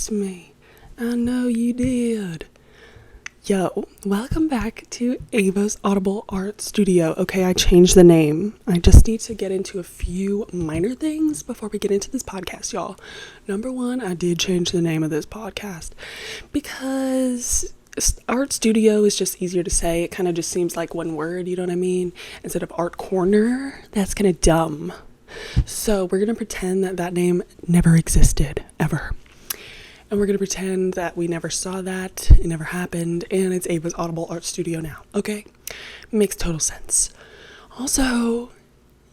missed me. I know you did. Yo, welcome back to Ava's Audible Art Studio. Okay, I changed the name. I just need to get into a few minor things before we get into this podcast, y'all. Number one, I did change the name of this podcast because Art Studio is just easier to say. It kind of just seems like one word, you know what I mean? Instead of Art Corner, that's kind of dumb. So we're going to pretend that name never existed, ever. And we're going to pretend that we never saw that, it never happened, and it's Ava's Audible Art Studio now, okay? Makes total sense. Also,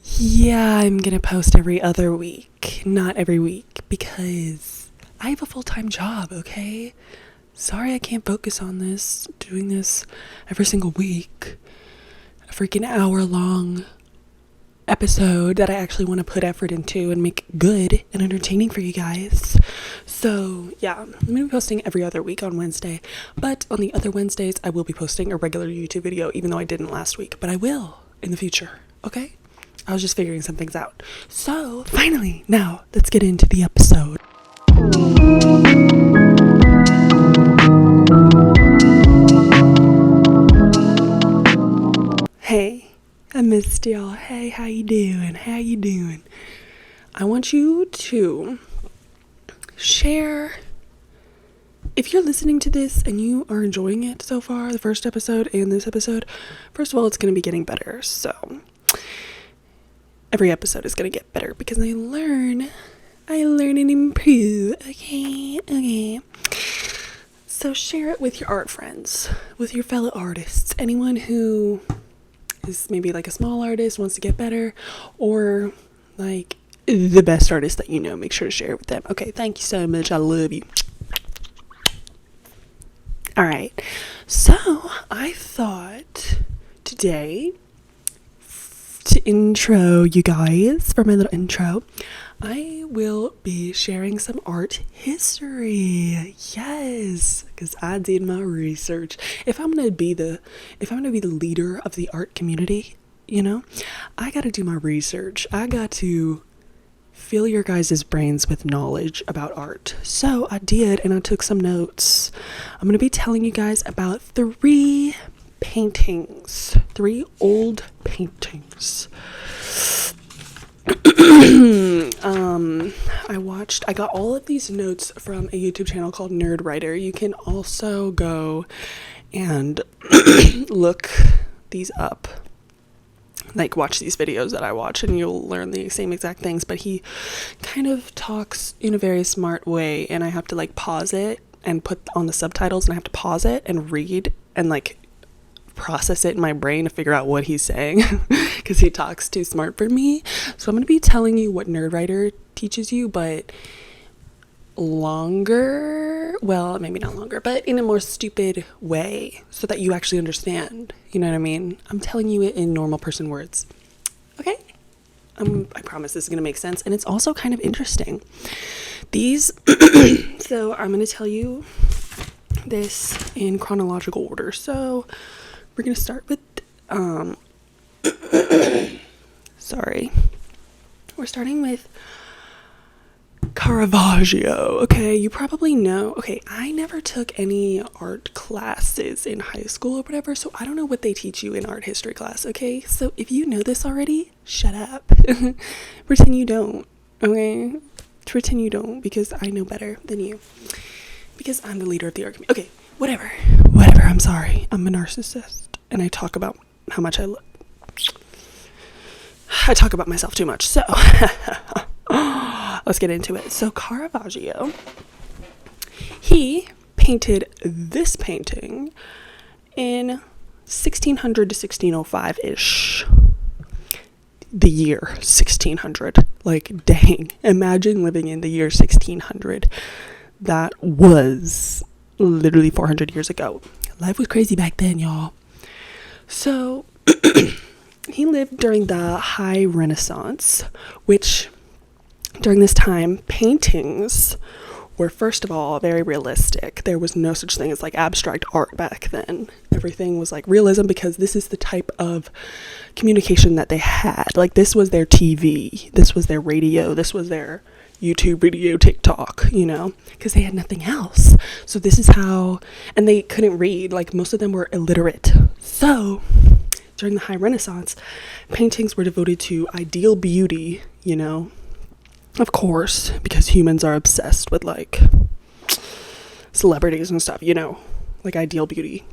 yeah, I'm going to post every other week, not every week, because I have a full-time job, okay? Sorry I can't focus on this, doing this every single week. A freaking hour-long episode that I actually want to put effort into and make good and entertaining for you guys. So yeah, I'm going to be posting every other week on Wednesday, but on the other Wednesdays I will be posting a regular YouTube video, even though I didn't last week, but I will in the future, okay? I was just figuring some things out. So finally, now let's get into the episode. Hey, I missed y'all. Hey, how you doing? How you doing? I want you to share, if you're listening to this and you are enjoying it so far, the first episode and this episode, first of all, it's going to be getting better. So every episode is going to get better because I learn and improve. Okay. So share it with your art friends, with your fellow artists, anyone who is maybe like a small artist, wants to get better, or like the best artist that you know. Make sure to share it with them. Okay, thank you so much. I love you. All right, so I thought today to intro you guys for my little intro, I will be sharing some art history. Yes, because I did my research. If I'm gonna be the leader of the art community, you know, I gotta do my research. I got to fill your guys' brains with knowledge about art. So I did, and I took some notes. I'm gonna be telling you guys about three old paintings. I got all of these notes from a YouTube channel called Nerd Writer. You can also go and look these up, like watch these videos that I watch, and you'll learn the same exact things, but he kind of talks in a very smart way, and I have to like pause it and put on the subtitles, and I have to pause it and read and like process it in my brain to figure out what he's saying because he talks too smart for me. So I'm going to be telling you what Nerd Writer teaches you, but longer, well, maybe not longer, but in a more stupid way so that you actually understand. You know what I mean? I'm telling you it in normal person words. Okay? I promise this is going to make sense, and it's also kind of interesting. These, so I'm going to tell you this in chronological order. So we're going to start with, we're starting with Caravaggio. Okay, you probably know. Okay, I never took any art classes in high school or whatever, so I don't know what they teach you in art history class. Okay, so if you know this already, shut up. Pretend you don't. Okay, pretend you don't, because I know better than you, because I'm the leader of the art community. Okay, whatever, I'm sorry. I'm a narcissist, and I talk about how much I talk about myself too much, so let's get into it. So Caravaggio, he painted this painting in 1600 to 1605-ish. The year 1600. Like, dang, imagine living in the year 1600. That was literally 400 years ago. Life was crazy back then, y'all. So he lived during the High Renaissance, which during this time, paintings were, first of all, very realistic. There was no such thing as like abstract art back then. Everything was like realism, because this is the type of communication that they had. Like, this was their TV, this was their radio, this was their YouTube video, TikTok, you know, because they had nothing else. So this is how, and they couldn't read, like most of them were illiterate. So during the High Renaissance, paintings were devoted to ideal beauty, you know, of course, because humans are obsessed with like celebrities and stuff, you know, like ideal beauty.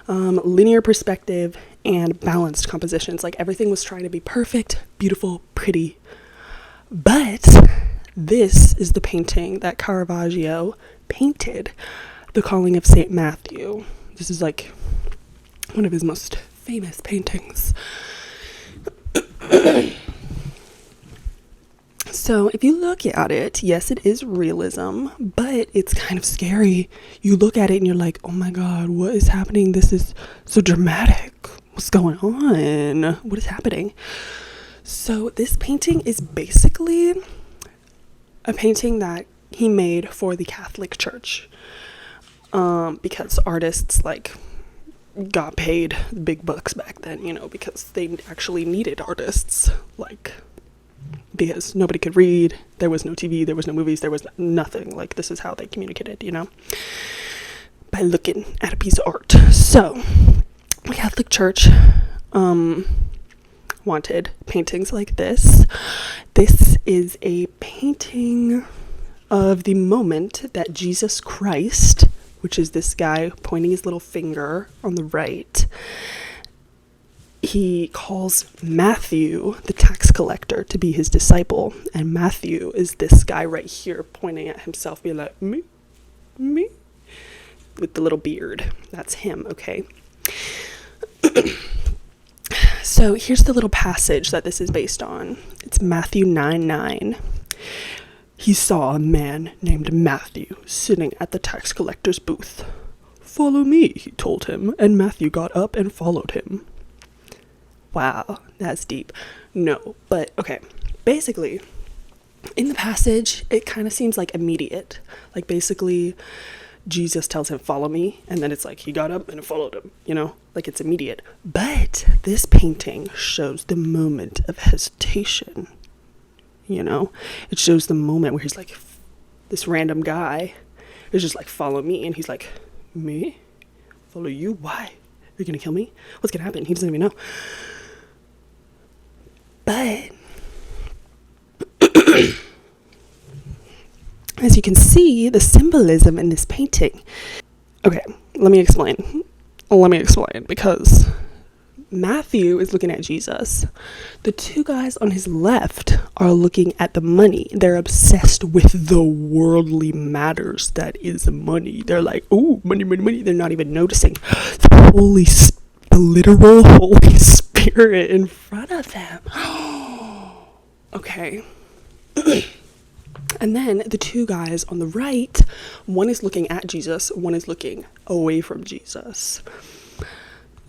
Linear perspective and balanced compositions. Like everything was trying to be perfect, beautiful, pretty. But this is the painting that Caravaggio painted, The Calling of St. Matthew. This is like one of his most famous paintings. So if you look at it, yes, it is realism, but it's kind of scary. You look at it and you're like, oh my God, what is happening? This is so dramatic. What's going on? What is happening? So this painting is basically a painting that he made for the Catholic Church, because artists like got paid big bucks back then, you know, because they actually needed artists, like, because nobody could read, there was no TV, there was no movies, there was nothing. Like, this is how they communicated, you know, by looking at a piece of art. So the Catholic Church wanted paintings like this. This is a painting of the moment that Jesus Christ, which is this guy pointing his little finger on the right, he calls Matthew, the tax collector, to be his disciple. And Matthew is this guy right here pointing at himself, being like, me, with the little beard. That's him, okay? So here's the little passage that this is based on. It's Matthew 9:9. He saw a man named Matthew sitting at the tax collector's booth. Follow me, he told him, and Matthew got up and followed him. Wow, that's deep. No, but okay. Basically, in the passage, it kind of seems like immediate. Like basically, Jesus tells him, follow me, and then it's like he got up and followed him, you know, like it's immediate. But this painting shows the moment of hesitation, you know. It shows the moment where he's like, this random guy is just like, follow me, and he's like, me? Follow you? Why? You're gonna kill me? What's gonna happen? He doesn't even know. But as you can see, the symbolism in this painting. Okay, let me explain. Because Matthew is looking at Jesus. The two guys on his left are looking at the money. They're obsessed with the worldly matters that is money. They're like, oh, money, money, money. They're not even noticing the literal Holy Spirit in front of them. Okay. And then the two guys on the right, one is looking at Jesus, one is looking away from Jesus.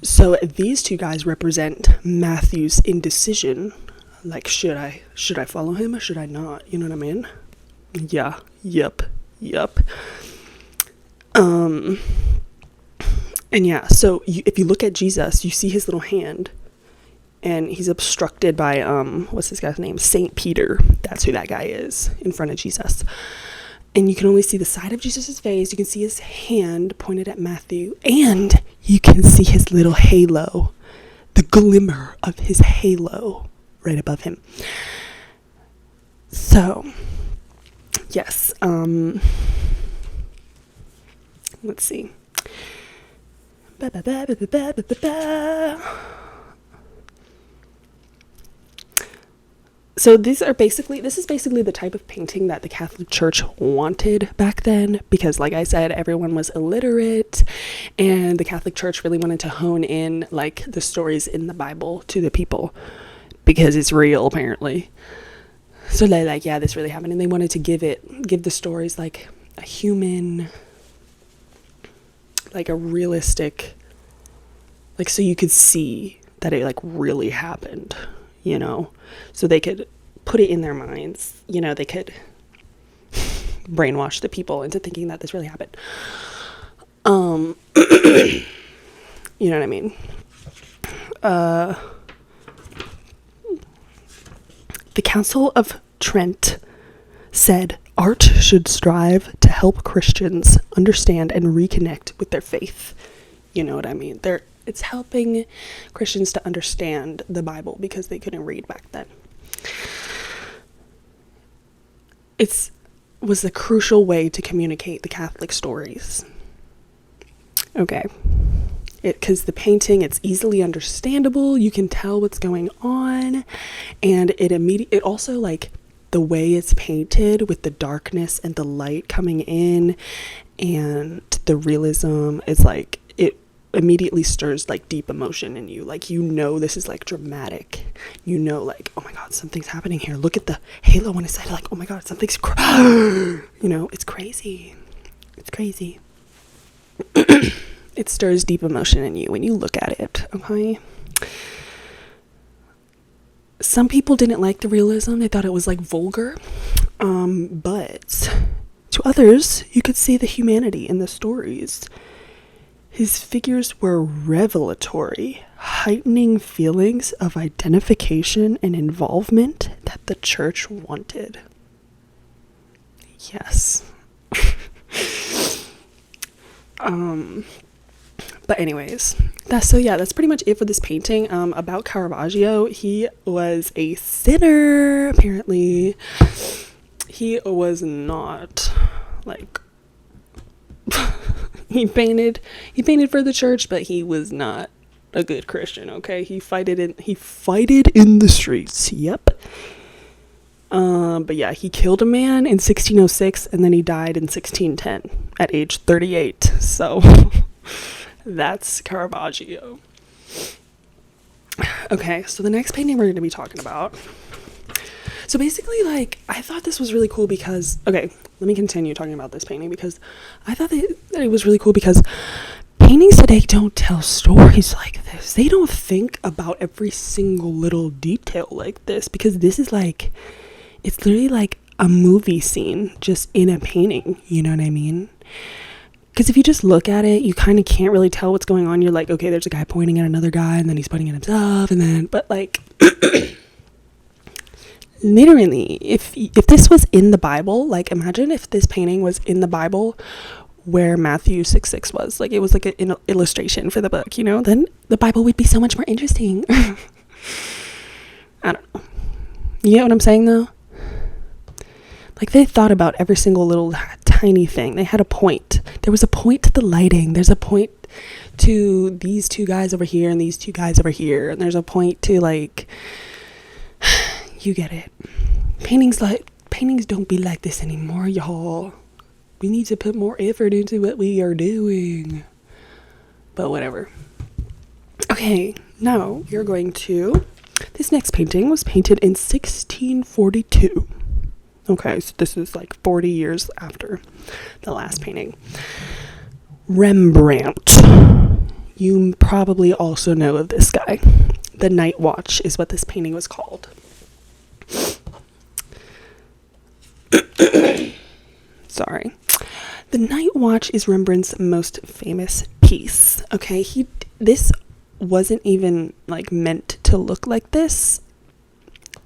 So these two guys represent Matthew's indecision. Like, should I follow him or should I not? You know what I mean? Yeah. Yep. And yeah, so if you look at Jesus, you see his little hand, and he's obstructed by, what's this guy's name? Saint Peter. That's who that guy is in front of Jesus. And you can only see the side of Jesus's face. You can see his hand pointed at Matthew, and you can see his little halo, the glimmer of his halo right above him. So, yes, let's see. So this is basically the type of painting that the Catholic Church wanted back then, because like I said, everyone was illiterate, and the Catholic Church really wanted to hone in like the stories in the Bible to the people, because it's real apparently. So they're like, yeah, this really happened, and they wanted to give the stories like a human, like a realistic, like, so you could see that it like really happened, you know, so they could put it in their minds, you know, they could brainwash the people into thinking that this really happened. You know what I mean? The Council of Trent said art should strive to help Christians understand and reconnect with their faith. You know what I mean? It's helping Christians to understand the Bible because they couldn't read back then. It was the crucial way to communicate the Catholic stories. Okay. Because the painting, it's easily understandable. You can tell what's going on. And it also, like, the way it's painted with the darkness and the light coming in and the realism is like, it immediately stirs like deep emotion in you. Like, you know, this is like dramatic. You know, like, oh my God, something's happening here. Look at the halo on his side. Like, oh my God, something's, you know, it's crazy. It's crazy. It stirs deep emotion in you when you look at it. Okay. Some people didn't like the realism. They thought it was like vulgar. But to others, you could see the humanity in the stories. His figures were revelatory, heightening feelings of identification and involvement that the church wanted. Yes. But anyways, that's pretty much it for this painting. About Caravaggio, he was a sinner, apparently. He was not, like, he painted for the church, but he was not a good Christian, okay? He fighted in the streets, yep. But yeah, he killed a man in 1606, and then he died in 1610 at age 38, so... That's Caravaggio. Okay, so the next painting we're going to be talking about. So basically, like, I thought this was really cool because... Okay, let me continue talking about this painting because I thought that it was really cool because paintings today don't tell stories like this. They don't think about every single little detail like this because this is like... It's literally like a movie scene just in a painting. You know what I mean? Because if you just look at it, you kind of can't really tell what's going on. You're like, okay, there's a guy pointing at another guy, and then he's pointing at himself, and then, but like, literally, if this was in the Bible, like, imagine if this painting was in the Bible where Matthew 6:6 was. Like, it was like an illustration for the book, you know? Then the Bible would be so much more interesting. I don't know. You get what I'm saying, though? Like, they thought about every single little tiny thing. They had a point. There was a point to the lighting. There's a point to these two guys over here and these two guys over here. And there's a point to, like, you get it. Paintings don't be like this anymore, y'all. We need to put more effort into what we are doing. But whatever. Okay, now you're going to... This next painting was painted in 1642. Okay, so this is like 40 years after the last painting. Rembrandt. You probably also know of this guy. The Night Watch is what this painting was called. Sorry. The Night Watch is Rembrandt's most famous piece. Okay, this wasn't even like meant to look like this.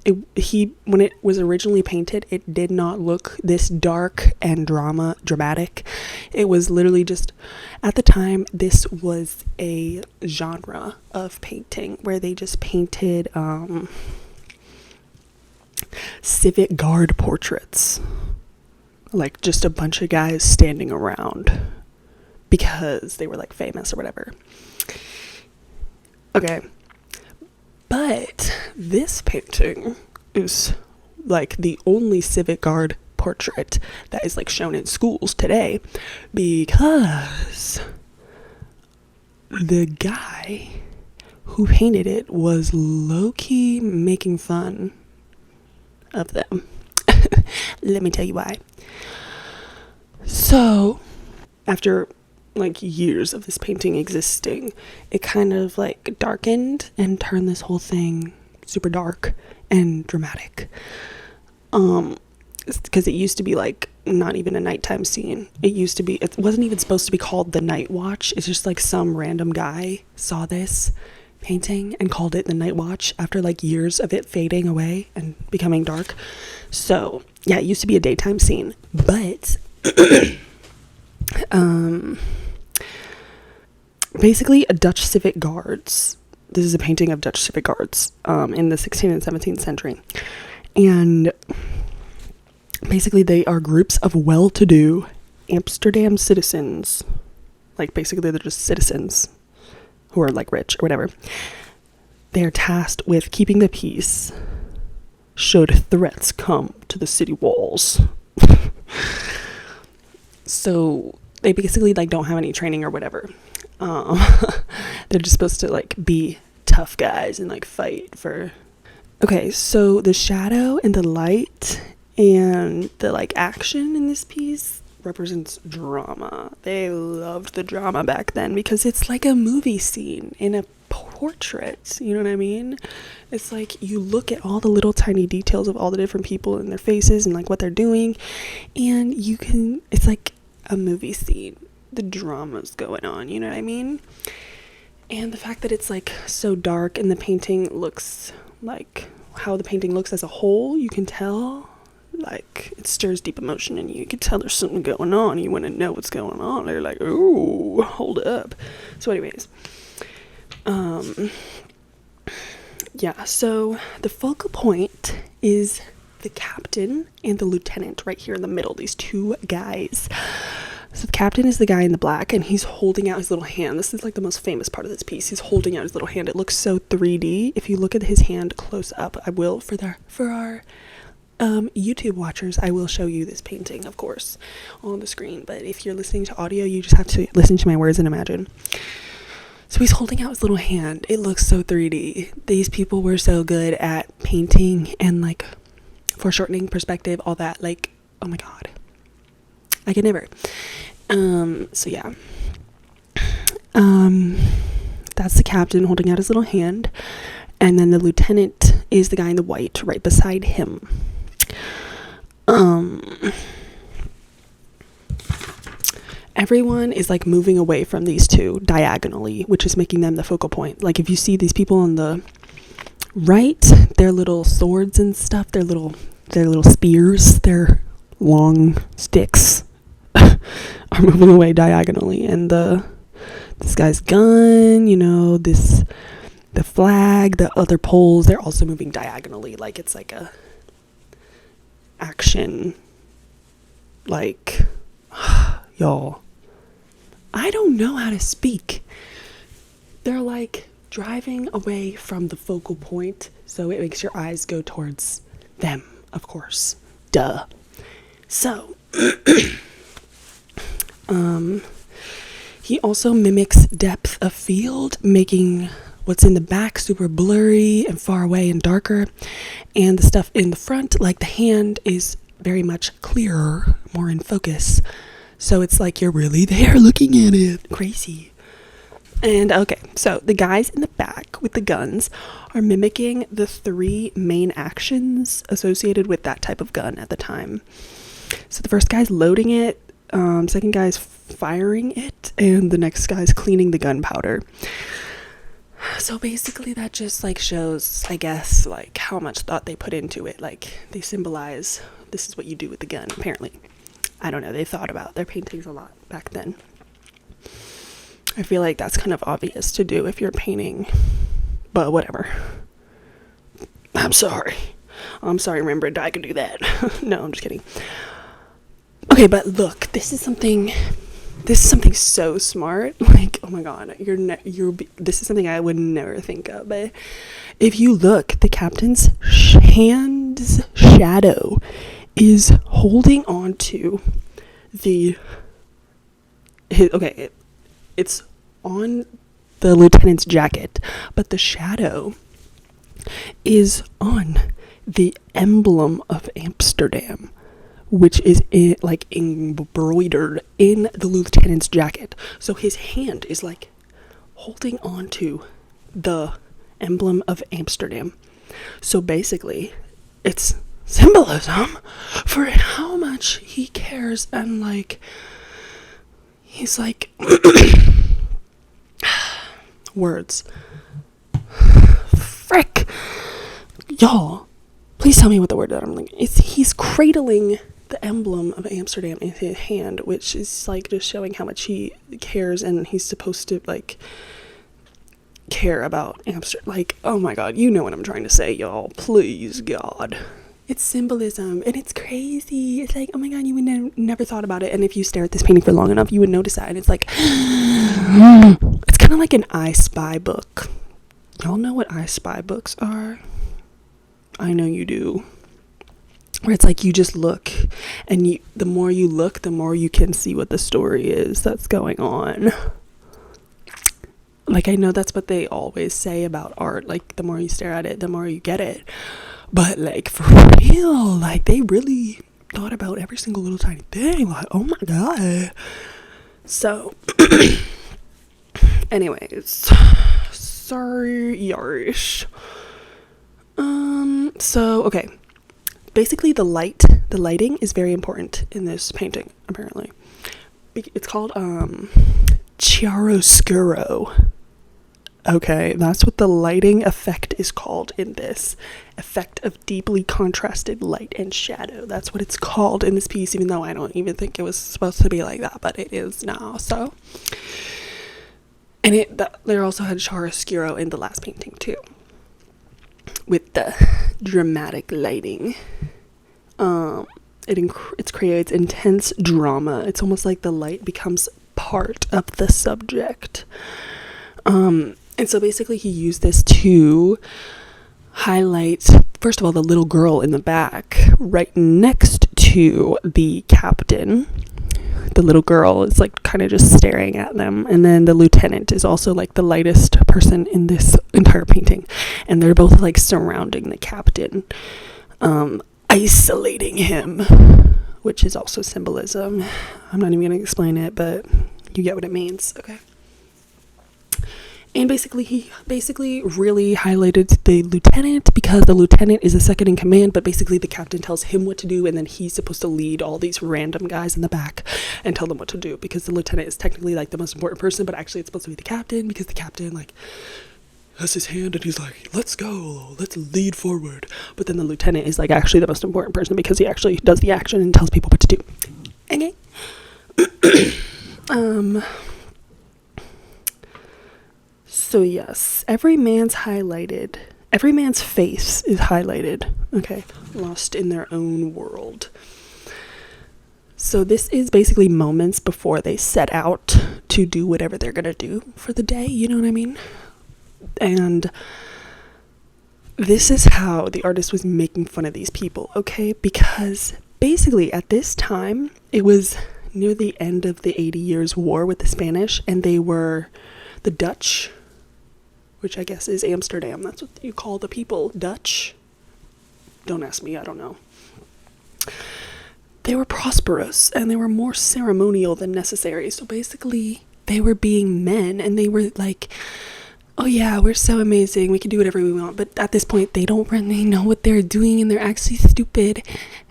When it was originally painted, it did not look this dark and dramatic. It was literally just, at the time, this was a genre of painting where they just painted civic guard portraits, like just a bunch of guys standing around because they were like famous or whatever. Okay. But this painting is like the only civic guard portrait that is like shown in schools today because the guy who painted it was low-key making fun of them. Let me tell you why. So, after like years of this painting existing, it kind of like darkened and turned this whole thing super dark and dramatic. Because it used to be like not even a nighttime scene. It wasn't even supposed to be called The Night Watch. It's just like some random guy saw this painting and called it the Night Watch after like years of it fading away and becoming dark. So yeah, it used to be a daytime scene, but basically a Dutch civic guards. This is a painting of Dutch civic guards in the 16th and 17th century. And basically they are groups of well-to-do Amsterdam citizens. Like basically they're just citizens who are like rich or whatever. They are tasked with keeping the peace should threats come to the city walls. So they basically like don't have any training or whatever. They're just supposed to like be tough guys and like fight for. Okay, so the shadow and the light and the like action in this piece represents drama. They loved the drama back then because it's like a movie scene in a portrait, you know what I mean? It's like you look at all the little tiny details of all the different people and their faces and like what they're doing, and you can, it's like a movie scene. The drama's going on, you know what I mean? And the fact that it's like so dark and the painting looks like how the painting looks as a whole, you can tell like it stirs deep emotion in you. You can tell there's something going on. You want to know what's going on. They're like, ooh, hold up. So anyways, yeah, so the focal point is the captain and the lieutenant right here in the middle, these two guys. So the captain is the guy in the black, and he's holding out his little hand. This is like the most famous part of this piece. He's holding out his little hand. It looks so 3D. If you look at his hand close up, I will for our YouTube watchers, I will show you this painting, of course, on the screen. But if you're listening to audio, you just have to listen to my words and imagine. So he's holding out his little hand. It looks so 3D. These people were so good at painting and like foreshortening, perspective, all that. Like, oh my god, I could never. So yeah, that's the captain holding out his little hand, and then the lieutenant is the guy in the white right beside him. Everyone is like moving away from these two diagonally, which is making them the focal point. Like if you see these people on the right, their little swords and stuff, their little spears, their long sticks are moving away diagonally, and this guy's gun, you know, the flag, the other poles, they're also moving diagonally. Like it's like a action, like y'all, I don't know how to speak. They're like driving away from the focal point, so it makes your eyes go towards them, of course, duh. So he also mimics depth of field, making what's in the back super blurry and far away and darker, and the stuff in the front, like the hand, is very much clearer, more in focus, so it's like you're really there looking at it. Crazy. And okay, so the guys in the back with the guns are mimicking the three main actions associated with that type of gun at the time. So the first guy's loading it, second guy's firing it, and the next guy's cleaning the gunpowder. So basically that just like shows, I guess, like how much thought they put into it. Like they symbolize this is what you do with the gun, apparently. I don't know, they thought about their paintings a lot back then. I feel like that's kind of obvious to do if you're painting, but whatever. I'm sorry, Rembrandt, I could do that. No, I'm just kidding. Okay, but look, this is something so smart. Like, oh my god, this is something I would never think of. But if you look, the captain's hand's shadow is holding on to it's on the lieutenant's jacket, but the shadow is on the emblem of Amsterdam, which is embroidered in the lieutenant's jacket. So his hand is like holding on to the emblem of Amsterdam. So basically, it's symbolism for how much he cares, and like he's like words. frick? Y'all, please tell me what the word that I'm like. He's cradling the emblem of Amsterdam in his hand, which is like just showing how much he cares, and he's supposed to like care about Amsterdam. Like, oh my god, you know what I'm trying to say, y'all. Please, God. It's symbolism, and it's crazy. It's like, oh my god, you would never thought about it. And if you stare at this painting for long enough, you would notice that. And it's like, it's kind of like an I Spy book. Y'all know what I Spy books are? I know you do. Where it's like you just look, and the more you look, the more you can see what the story is that's going on. Like, I know that's what they always say about art. Like, the more you stare at it, the more you get it. But, like, for real, like, they really thought about every single little tiny thing. Like, oh my god. So, anyways, sorry, yarish. So, okay. Basically, the lighting is very important in this painting, apparently. It's called, chiaroscuro. Okay, that's what the lighting effect is called in this. Effect of deeply contrasted light and shadow. That's what it's called in this piece, even though I don't even think it was supposed to be like that, but it is now, so. And there also had chiaroscuro in the last painting, too. With the dramatic lighting. It creates intense drama. It's almost like the light becomes part of the subject. And so basically he used this to highlight, first of all, the little girl in the back right next to the captain. The little girl is like kind of just staring at them. And then the lieutenant is also like the lightest person in this entire painting. And they're both like surrounding the captain, isolating him, which is also symbolism. I'm not even going to explain it, but you get what it means. Okay. And he really highlighted the lieutenant, because the lieutenant is the second in command, but basically the captain tells him what to do, and then he's supposed to lead all these random guys in the back and tell them what to do, because the lieutenant is technically like the most important person, but actually it's supposed to be the captain, because the captain like has his hand and he's like, let's go, let's lead forward. But then the lieutenant is like actually the most important person, because he actually does the action and tells people what to do. Okay. So yes, every man's face is highlighted, okay, lost in their own world. So this is basically moments before they set out to do whatever they're gonna do for the day, you know what I mean? And this is how the artist was making fun of these people, okay? Because basically at this time, it was near the end of the 80 Years' War with the Spanish, and they were the Dutch, which I guess is Amsterdam. That's what you call the people, Dutch. Don't ask me, I don't know. They were prosperous, and they were more ceremonial than necessary. So basically, they were being men, and they were like, oh yeah, we're so amazing, we can do whatever we want. But at this point, they don't really know what they're doing, and they're actually stupid.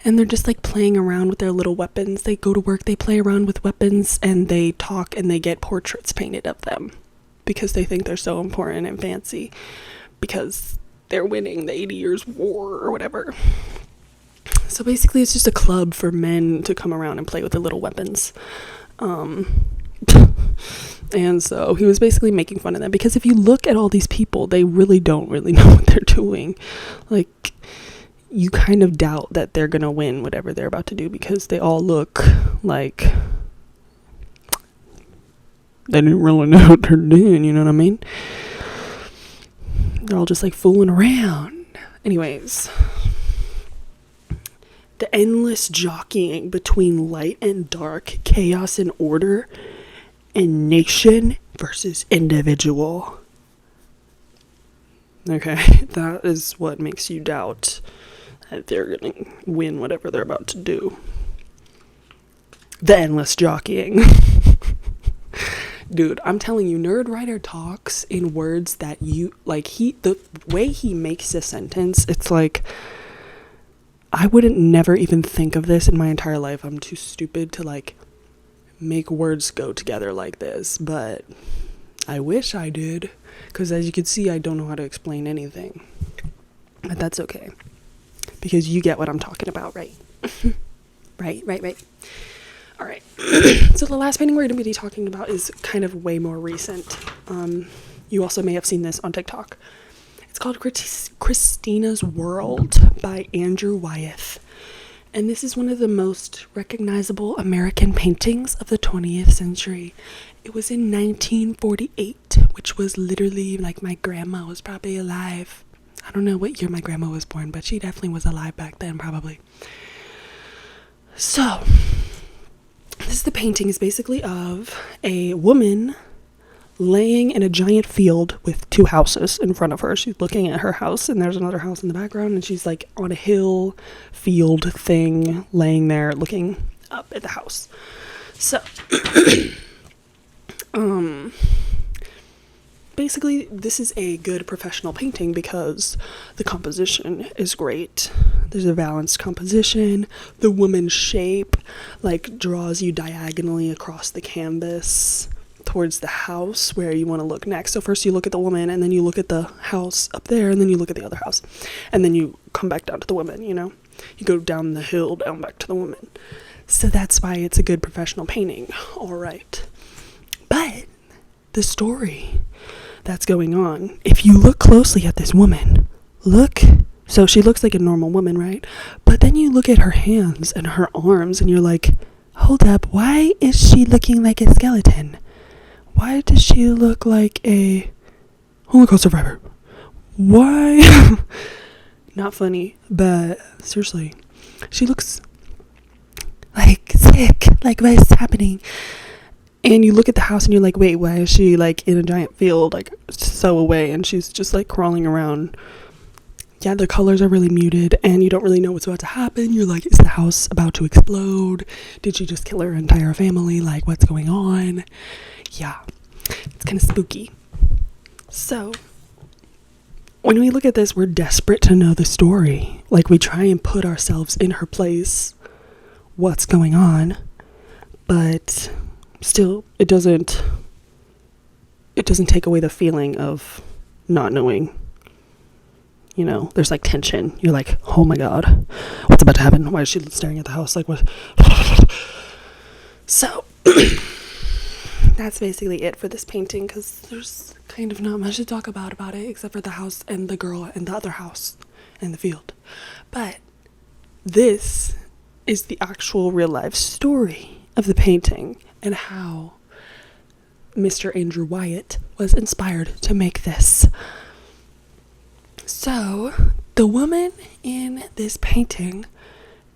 And they're just like playing around with their little weapons. They go to work, they play around with weapons, and they talk, and they get portraits painted of them, because they think they're so important and fancy, because they're winning the 80 Years' War or whatever. So basically it's just a club for men to come around and play with their little weapons. And so he was basically making fun of them, because if you look at all these people, they really don't really know what they're doing. Like, you kind of doubt that they're gonna win whatever they're about to do, because they all look like they didn't really know what they're doing, you know what I mean? They're all just like fooling around. Anyways, the endless jockeying between light and dark, chaos and order, and nation versus individual. Okay, that is what makes you doubt that they're gonna win whatever they're about to do. The endless jockeying. Dude, I'm telling you, Nerd Writer talks in words that you, like, the way he makes a sentence, it's like, I wouldn't never even think of this in my entire life. I'm too stupid to, like, make words go together like this, but I wish I did, because as you can see, I don't know how to explain anything. But that's okay, because you get what I'm talking about, right? Right. All right. So the last painting we're going to be talking about is kind of way more recent. You also may have seen this on TikTok. It's called Christina's World by Andrew Wyeth. And this is one of the most recognizable American paintings of the 20th century. It was in 1948, which was literally like my grandma was probably alive. I don't know what year my grandma was born, but she definitely was alive back then, probably. So, the painting is basically of a woman laying in a giant field with two houses in front of her. She's looking at her house, and there's another house in the background, and she's like on a hill field thing, laying there looking up at the house. So, basically, this is a good professional painting because the composition is great. There's a balanced composition. The woman's shape, like, draws you diagonally across the canvas towards the house where you want to look next. So first you look at the woman, and then you look at the house up there, and then you look at the other house. And then you come back down to the woman, you know? You go down the hill, down back to the woman. So that's why it's a good professional painting. All right. But the story that's going on, if you look closely at this woman, so she looks like a normal woman, right? But then you look at her hands and her arms, and you're like, hold up, why is she looking like a skeleton? Why does she look like a Holocaust survivor? Why? Not funny, but seriously, she looks like sick. Like, what is happening? And you look at the house and you're like, wait, why is she like in a giant field, like so away, and she's just like crawling around? Yeah, the colors are really muted, and you don't really know what's about to happen. You're like, is the house about to explode? Did she just kill her entire family? Like, what's going on? Yeah, it's kind of spooky. So, when we look at this, we're desperate to know the story. Like, we try and put ourselves in her place, what's going on, but still, it doesn't take away the feeling of not knowing. You know, there's like tension. You're like, oh my god, what's about to happen? Why is she staring at the house? Like, what? So, that's basically it for this painting, because there's kind of not much to talk about it, except for the house and the girl and the other house and the field. But this is the actual real life story of the painting and how Mr. Andrew Wyeth was inspired to make this. So, the woman in this painting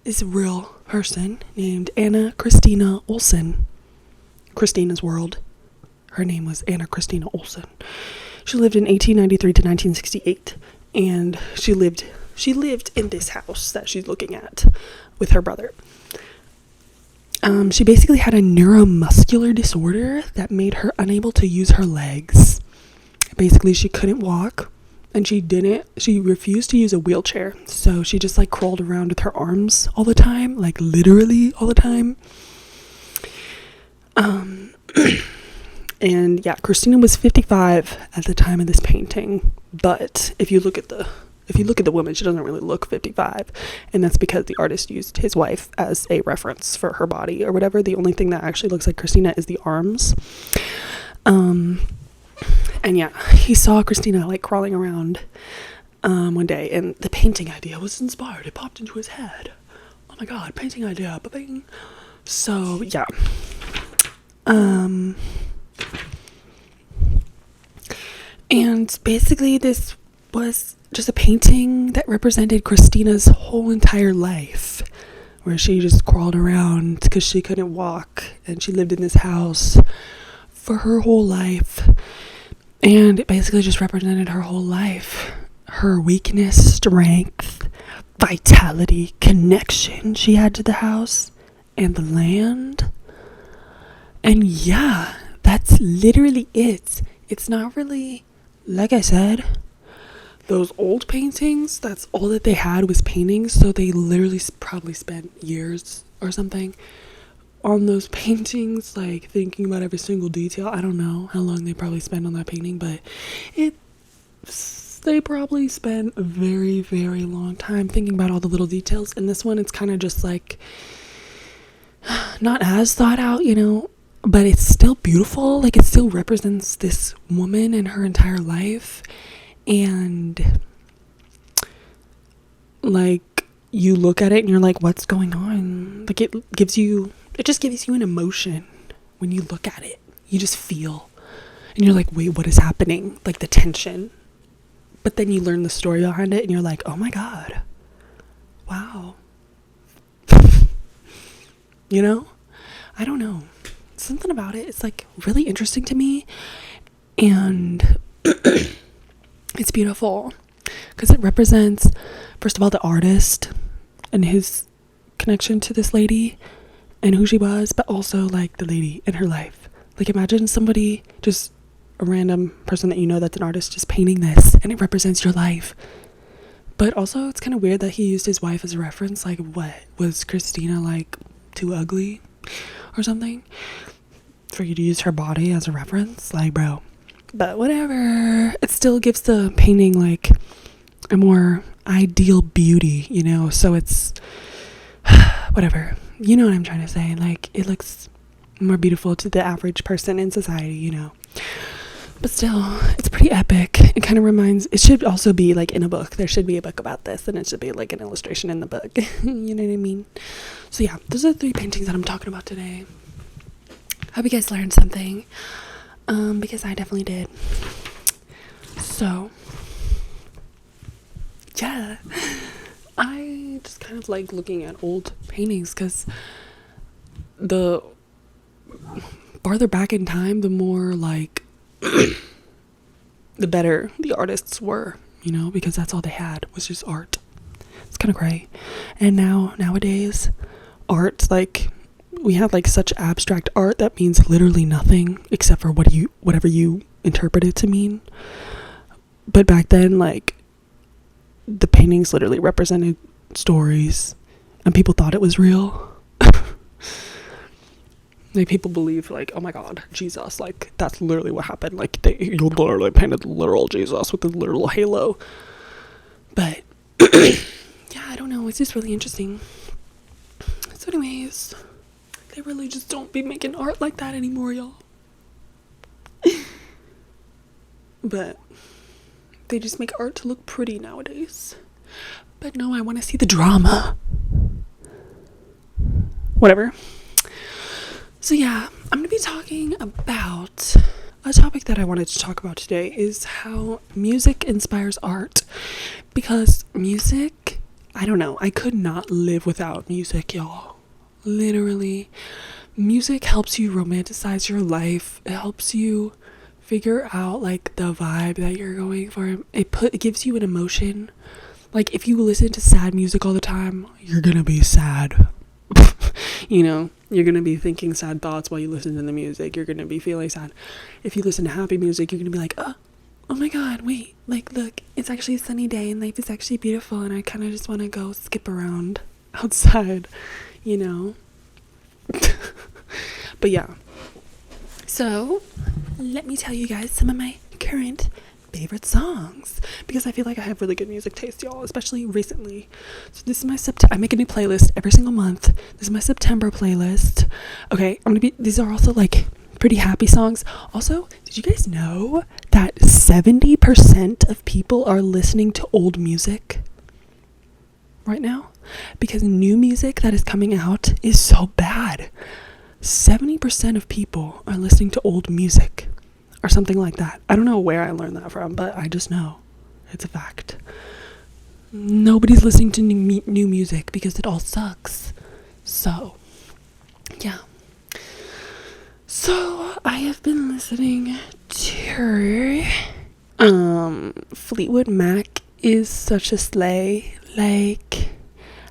is a real person named Anna Christina Olsen. Christina's World. Her name was Anna Christina Olsen. She lived in 1893 to 1968, and she lived in this house that she's looking at with her brother. She basically had a neuromuscular disorder that made her unable to use her legs. Basically, she couldn't walk. And she refused to use a wheelchair. So she just like crawled around with her arms all the time, like literally all the time. And yeah, Christina was 55 at the time of this painting. But if you look at the woman, she doesn't really look 55. And that's because the artist used his wife as a reference for her body or whatever. The only thing that actually looks like Christina is the arms. And yeah, he saw Christina like crawling around one day, and the painting idea was inspired. It popped into his head. Oh my god, painting idea, ba-bing. So yeah. And basically this was just a painting that represented Christina's whole entire life, where she just crawled around because she couldn't walk, and she lived in this house for her whole life. And it basically just represented her whole life. Her weakness, strength, vitality, connection she had to the house and the land. And yeah, that's literally it. It's not really, like I said, those old paintings, that's all that they had was paintings. So they literally probably spent years or something on those paintings, like thinking about every single detail. I don't know how long they probably spend on that painting, but they probably spend a very, very long time thinking about all the little details. In this one, it's kind of just like not as thought out, but it's still beautiful. Like, it still represents this woman and her entire life. And like, you look at it and you're like, what's going on? Like, it just gives you an emotion when you look at it. You just feel, and you're like, wait, what is happening? Like, the tension. But then you learn the story behind it and you're like, oh my God, wow. I don't know, something about it, it's like really interesting to me. And it's beautiful because it represents, first of all, the artist and his connection to this lady and who she was, but also like the lady in her life. Like, imagine somebody, just a random person that that's an artist, just painting this, and it represents your life. But also, it's kind of weird that he used his wife as a reference. Like, what, was Christina like too ugly or something for you to use her body as a reference? Like, bro. But whatever, it still gives the painting like a more ideal beauty, so it's whatever, you know what I'm trying to say. Like, it looks more beautiful to the average person in society, but still, it's pretty epic. It kind of reminds, it should also be like in a book. There should be a book about this, and it should be like an illustration in the book. You know what I mean? So yeah, those are the 3 paintings that I'm talking about today. Hope you guys learned something, because I definitely did. So yeah, I just kind of like looking at old paintings, because the farther back in time, the more like the better the artists were, because that's all they had was just art. It's kind of great. And nowadays, art, like, we have like such abstract art that means literally nothing except for whatever you interpret it to mean. But back then, like, the paintings literally represented stories, and people thought it was real. Like, people believe, like, oh my God, Jesus, like, that's literally what happened. Like, you literally painted literal Jesus with a literal halo. But yeah, I don't know, it's just really interesting. So anyways, they really just don't be making art like that anymore, y'all. But they just make art to look pretty nowadays. But no, I want to see the drama. Whatever. So yeah, I'm going to be talking about a topic that I wanted to talk about today, is how music inspires art. Because music, I don't know, I could not live without music, y'all. Literally. Music helps you romanticize your life. It helps you figure out like the vibe that you're going for. It gives you an emotion. Like, if you listen to sad music all the time, you're going to be sad. You're going to be thinking sad thoughts while you listen to the music. You're going to be feeling sad. If you listen to happy music, you're going to be like, oh my God, wait, like, look, it's actually a sunny day and life is actually beautiful, and I kind of just want to go skip around outside, But yeah. So, let me tell you guys some of my current favorite songs, because I feel like I have really good music taste, y'all, especially recently. So this is my I make a new playlist every single month. This is my September playlist. Okay, these are also like pretty happy songs. Also, did you guys know that 70% of people are listening to old music right now? Because new music that is coming out is so bad. 70% of people are listening to old music. Or something like that. I don't know where I learned that from, but I just know. It's a fact. Nobody's listening to new music because it all sucks. So, yeah. So, I have been listening to Fleetwood Mac is such a slay. Like,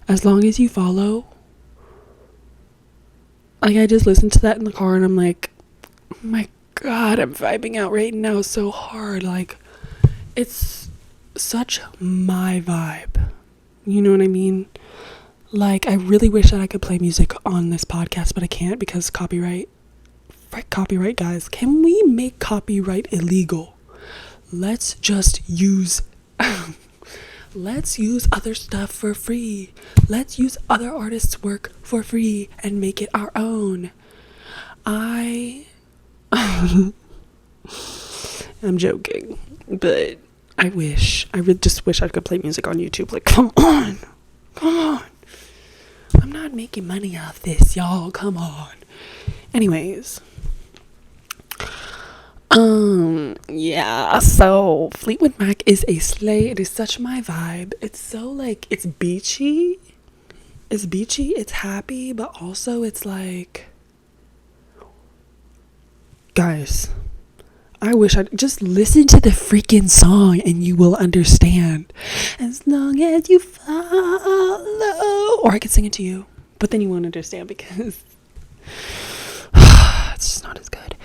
As Long As You Follow. Like, I just listened to that in the car and I'm like, oh my God, I'm vibing out right now so hard. Like, it's such my vibe. You know what I mean? Like, I really wish that I could play music on this podcast, but I can't because copyright. Frick copyright, guys. Can we make copyright illegal? Let's just use let's use other stuff for free. Let's use other artists' work for free and make it our own. I'm joking, but I just wish I could play music on YouTube. Like, come on. I'm not making money off this, y'all. Come on. Anyways. Yeah, so Fleetwood Mac is a slay. It is such my vibe. It's so, like, it's beachy. It's happy, but also it's like, guys, I wish I'd just listen to the freaking song and you will understand. As long as you follow. Or I could sing it to you, but then you won't understand because it's just not as good.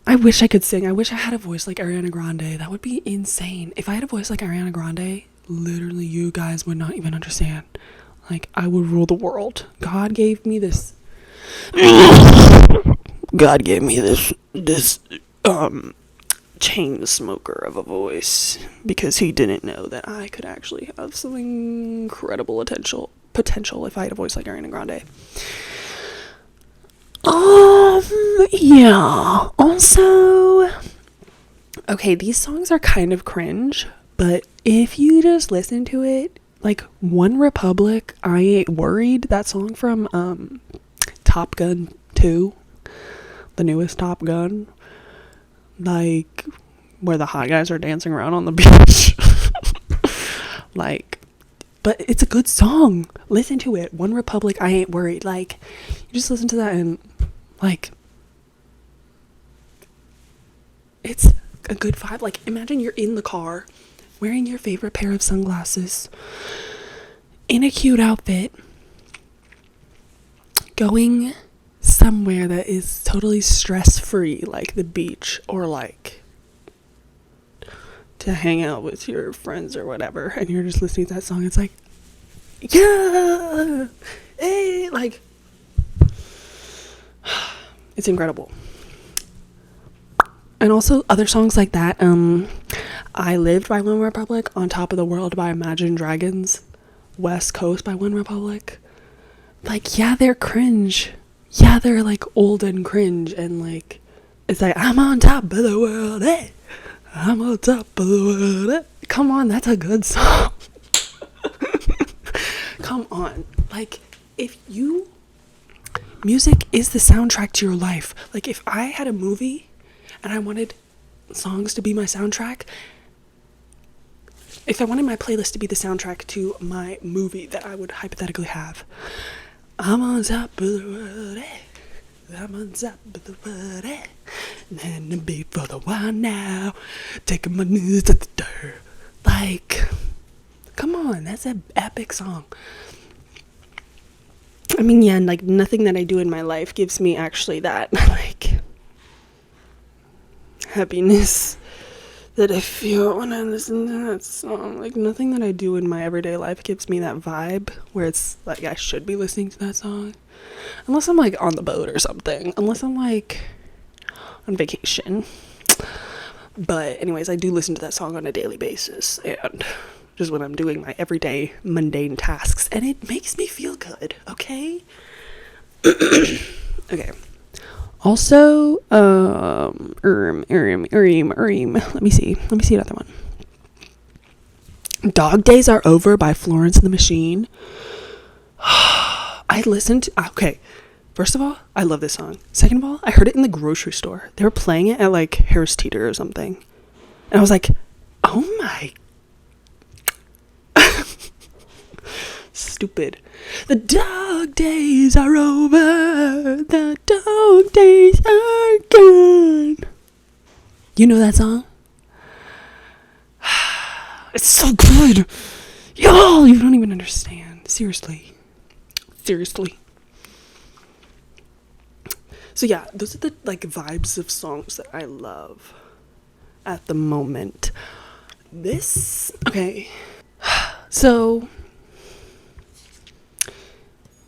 I wish I could sing. I wish I had a voice like Ariana Grande. That would be insane. If I had a voice like Ariana Grande, literally you guys would not even understand. Like, I would rule the world. God gave me this chain smoker of a voice because he didn't know that I could actually have some incredible potential if I had a voice like Ariana Grande. Yeah. Also, okay, these songs are kind of cringe, but if you just listen to it, like One Republic, I Ain't Worried, that song from Top Gun 2, the newest Top Gun, like where the hot guys are dancing around on the beach. Like, but it's a good song. Listen to it. One Republic, I Ain't Worried. Like, you just listen to that and, like, it's a good vibe. Like, imagine you're in the car wearing your favorite pair of sunglasses in a cute outfit going somewhere that is totally stress-free, like the beach, or like to hang out with your friends or whatever, and you're just listening to that song. It's like, yeah, hey, like, it's incredible. And also other songs like that, I Lived by One Republic, On Top of the World by Imagine Dragons, West Coast by One Republic. Like, yeah, they're cringe. Yeah, they're like old and cringe, and like, it's like, I'm on top of the world, eh? I'm on top of the world, eh? Come on, that's a good song. Come on. Like, music is the soundtrack to your life. Like, if I had a movie and I wanted songs to be my soundtrack, if I wanted my playlist to be the soundtrack to my movie that I would hypothetically have, I'm on top of the world, eh? I'm on top of the world, eh? And the beat for the one now, taking my knees to the dirt. Like, come on, that's an epic song. I mean, yeah, like, nothing that I do in my life gives me actually that, like, happiness that I feel when I listen to that song. Like, nothing that I do in my everyday life gives me that vibe where it's like I should be listening to that song. Unless I'm like on the boat or something. Unless I'm like on vacation. But anyways, I do listen to that song on a daily basis, and just when I'm doing my everyday mundane tasks, and it makes me feel good, okay? Okay. Also, let me see another one. Dog Days Are Over by Florence and the Machine. Okay, first of all, I love this song. Second of all, I heard it in the grocery store. They were playing it at like Harris Teeter or something, and I was like, oh my, stupid. The dog days are over. The dog days are gone. You know that song? It's so good. Y'all, you don't even understand. Seriously. So yeah, those are the like vibes of songs that I love at the moment. Okay. So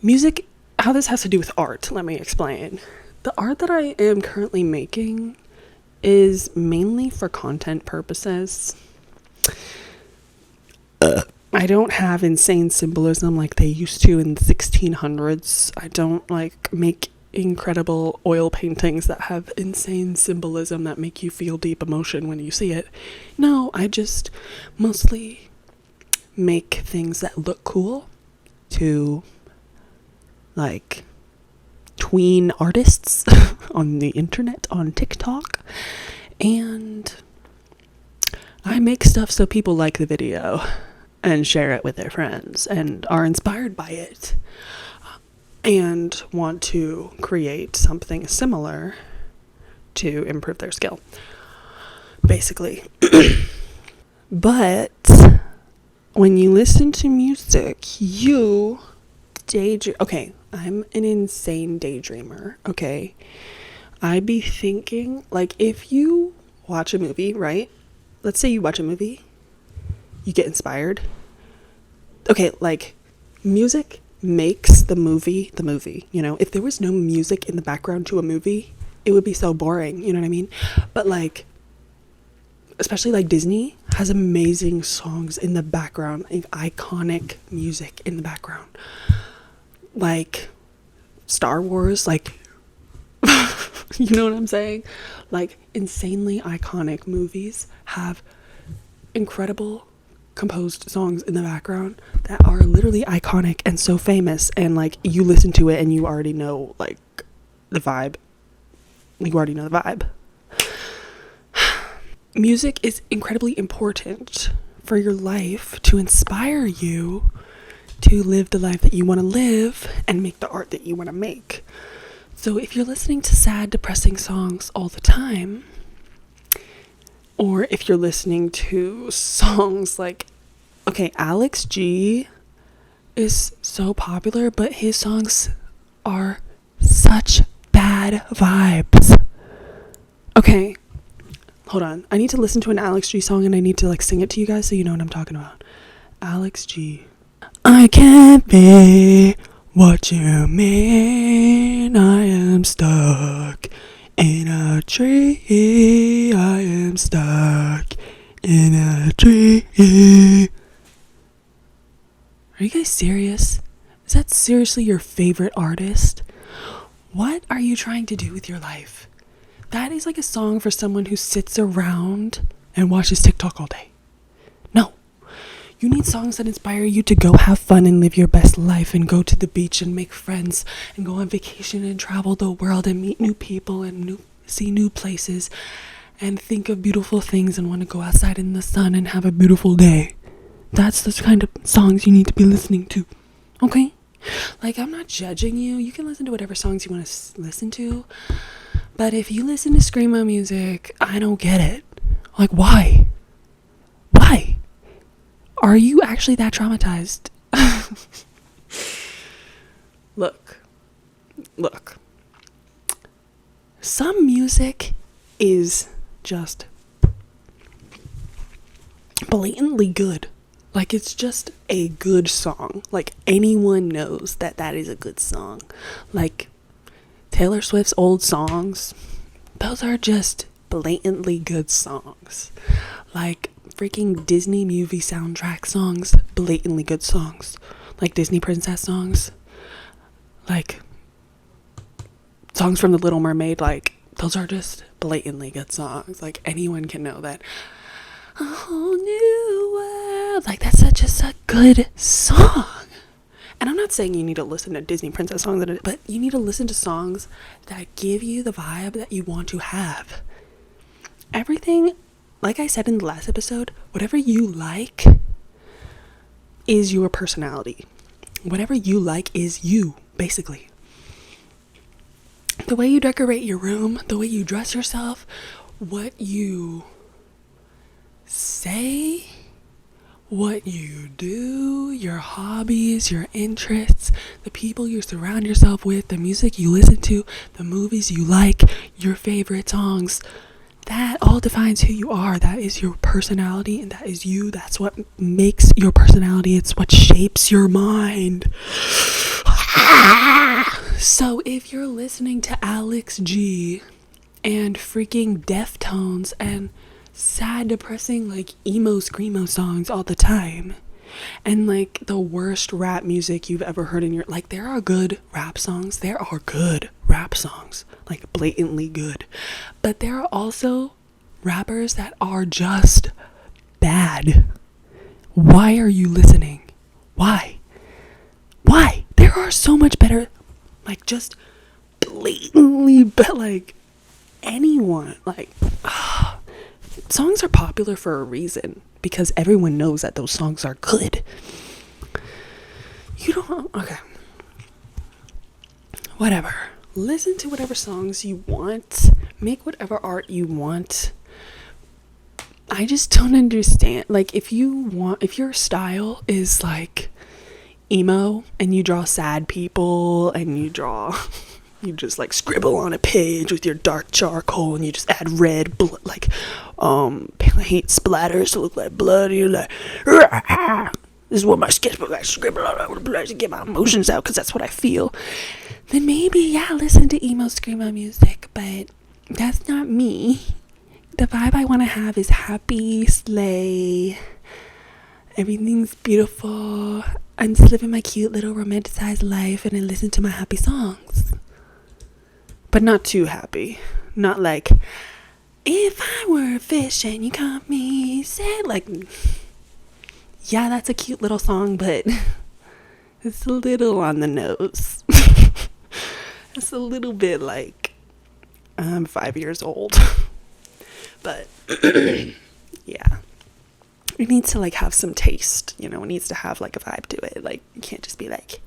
Music, how this has to do with art, let me explain. The art that I am currently making is mainly for content purposes. I don't have insane symbolism like they used to in the 1600s. I don't like make incredible oil paintings that have insane symbolism that make you feel deep emotion when you see it. No, I just mostly make things that look cool to like tween artists on the internet, on TikTok, and I make stuff so people like the video and share it with their friends and are inspired by it and want to create something similar to improve their skill, basically. But when you listen to music, you daydream. Okay, I'm an insane daydreamer, okay? I be thinking, like, if you watch a movie, right? Let's say you watch a movie, you get inspired. Okay, like, music makes the movie, you know? If there was no music in the background to a movie, it would be so boring, you know what I mean? But, like, especially, like, Disney has amazing songs in the background, like, iconic music in the background. Like, Star Wars, like, you know what I'm saying? Like, insanely iconic movies have incredible composed songs in the background that are literally iconic and so famous, and like you listen to it and you already know like the vibe. You already know the vibe. Music is incredibly important for your life to inspire you to live the life that you want to live and make the art that you want to make. So if you're listening to sad, depressing songs all the time, or if you're listening to songs like, okay, Alex G is so popular, but his songs are such bad vibes. Okay, hold on. I need to listen to an Alex G song and I need to like sing it to you guys so you know what I'm talking about. Alex G. I can't be what you mean. I am stuck in a tree. I am stuck in a tree. Are you guys serious? Is that seriously your favorite artist? What are you trying to do with your life? That is like a song for someone who sits around and watches TikTok all day. No. You need songs that inspire you to go have fun and live your best life and go to the beach and make friends and go on vacation and travel the world and meet new people and see new places and think of beautiful things and want to go outside in the sun and have a beautiful day. That's the kind of songs you need to be listening to. Okay? Like, I'm not judging you. You can listen to whatever songs you want to listen to. But if you listen to screamo music, I don't get it. Like, why? Why? Are you actually that traumatized? Look. Some music is just blatantly good. Like, it's just a good song. Like, anyone knows that that is a good song. Like, Taylor Swift's old songs, those are just blatantly good songs. Like, freaking Disney movie soundtrack songs, blatantly good songs. Like Disney princess songs, like songs from The Little Mermaid, like those are just blatantly good songs. Like, anyone can know that. A whole new world, like that's just a good song. And I'm not saying you need to listen to Disney princess songs, but you need to listen to songs that give you the vibe that you want to have. Everything, like I said in the last episode, whatever you like is your personality. Whatever you like is you, basically. The way you decorate your room, the way you dress yourself, what you say, what you do, your hobbies, your interests, the people you surround yourself with, the music you listen to, the movies you like, your favorite songs, that all defines who you are. That is your personality, and that is you. That's what makes your personality. It's what shapes your mind. So if you're listening to Alex G and freaking Deftones and sad, depressing, like emo screamo songs all the time, and like the worst rap music you've ever heard in your, like, there are good rap songs, like blatantly good, but there are also rappers that are just bad. Why are you listening? Why there are so much better, like, just blatantly, but like anyone, like, songs are popular for a reason, because everyone knows that those songs are good. Okay, whatever, listen to whatever songs you want, make whatever art you want. I just don't understand, like, if your style is like emo and you draw sad people and you just like scribble on a page with your dark charcoal and you just add red paint splatters to look like blood, you're like, this is what my sketchbook, I scribble all over the place to get my emotions out because that's what I feel, then maybe, yeah, listen to emo screamo music, but that's not me. The vibe I want to have is happy, slay, everything's beautiful, I'm just living my cute little romanticized life and I listen to my happy songs. But not too happy. Not like, if I were a fish and you caught me, say, like, yeah, that's a cute little song, but it's a little on the nose. It's a little bit like, I'm 5 years old. But, yeah. It needs to, like, have some taste, you know, it needs to have, like, a vibe to it. Like, you can't just be like,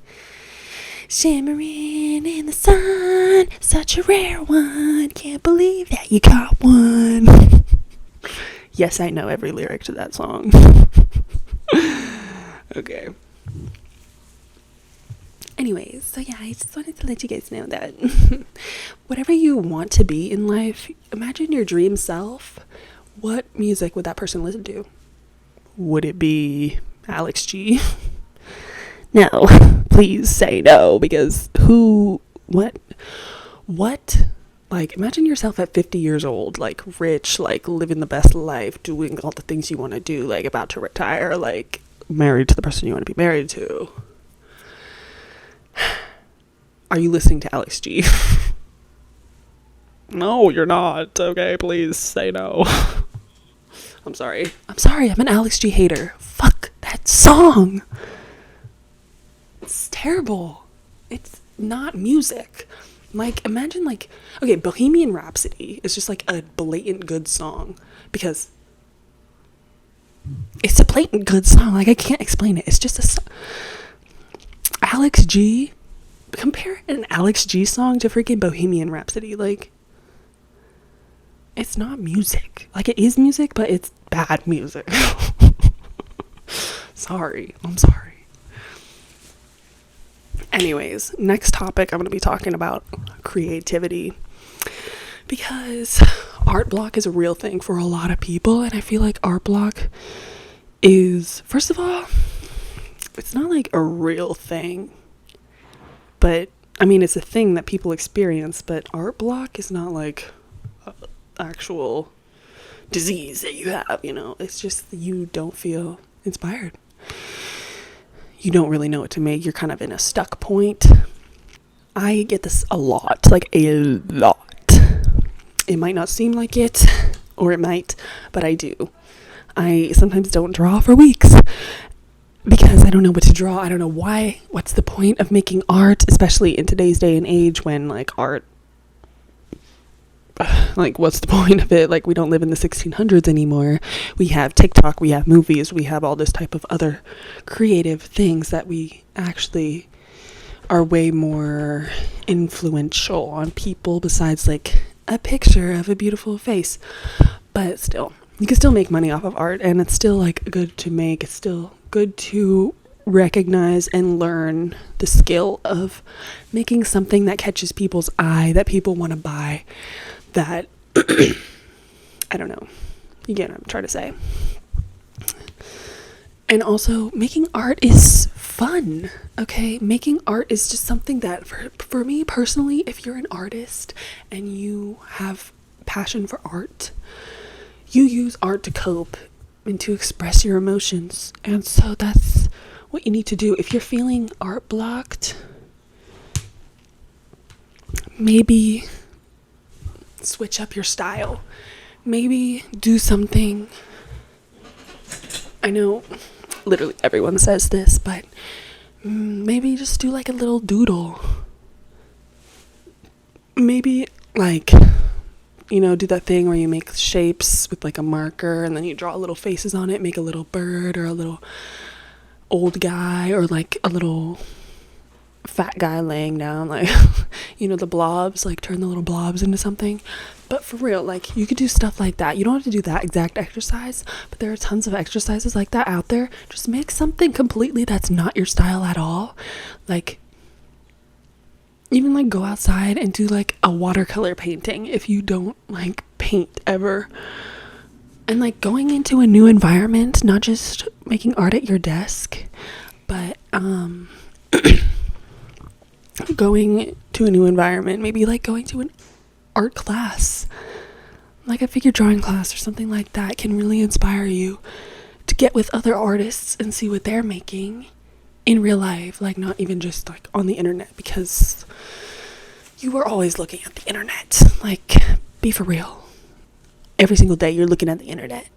shimmering in the sun, such a rare one, can't believe that you caught one. Yes, I know every lyric to that song. Okay. Anyways, so yeah, I just wanted to let you guys know that whatever you want to be in life, imagine your dream self. What music would that person listen to? Would it be Alex G? No, please say no, because what, like, imagine yourself at 50 years old, like, rich, like, living the best life, doing all the things you want to do, like, about to retire, like, married to the person you want to be married to. Are you listening to Alex G? No, you're not. Okay, please say no. I'm sorry, I'm an Alex G hater. Fuck that song. It's terrible. It's not music. Like, imagine, like, okay, Bohemian Rhapsody is just like a blatant good song, because it's a blatant good song. Like, I can't explain it. It's just a song. Alex G, compare an Alex G song to freaking Bohemian Rhapsody. Like, it's not music. Like, it is music, but it's bad music. I'm sorry. Anyways, next topic, I'm going to be talking about creativity, because art block is a real thing for a lot of people, and I feel like art block is, first of all, it's not like a real thing, but I mean, it's a thing that people experience, but art block is not like an actual disease that you have, you know. It's just you don't feel inspired. You don't really know what to make. You're kind of in a stuck point. I get this a lot, like a lot. It might not seem like it, or it might, but I do. I sometimes don't draw for weeks because I don't know what to draw. I don't know why. What's the point of making art, especially in today's day and age when, like, art, like, what's the point of it? Like, we don't live in the 1600s anymore. We have TikTok, we have movies, we have all this type of other creative things that we actually are way more influential on people besides, like, a picture of a beautiful face. But still, you can still make money off of art, and it's still, like, good to make. It's still good to recognize and learn the skill of making something that catches people's eye, that people want to buy, that I don't know, you get what I'm trying to say. And also, making art is fun, okay? Making art is just something that, for me personally, if you're an artist and you have passion for art, you use art to cope and to express your emotions. And so that's what you need to do. If you're feeling art blocked, maybe switch up your style. Maybe do something. I know literally everyone says this, but maybe just do like a little doodle. Maybe like, do that thing where you make shapes with like a marker and then you draw little faces on it, make a little bird or a little old guy or like a little fat guy laying down, like the blobs, like turn the little blobs into something. But for real, like you could do stuff like that. You don't have to do that exact exercise, but there are tons of exercises like that out there. Just make something completely that's not your style at all. Like even like go outside and do like a watercolor painting if you don't like paint ever. And like going into a new environment, not just making art at your desk, but going to a new environment, maybe like going to an art class, like a figure drawing class or something like that, can really inspire you to get with other artists and see what they're making in real life, like not even just like on the internet, because you are always looking at the internet. Like, be for real. Every single day you're looking at the internet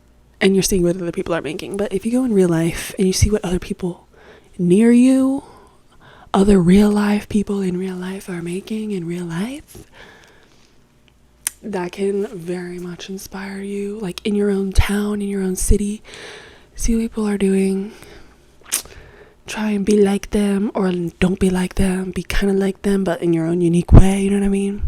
and you're seeing what other people are making. But if you go in real life and you see what other people near you, other real life people in real life are making in real life, that can very much inspire you. Like in your own town, in your own city, see what people are doing. Try and be like them, or don't be like them. Be kind of like them, but in your own unique way. You know what I mean?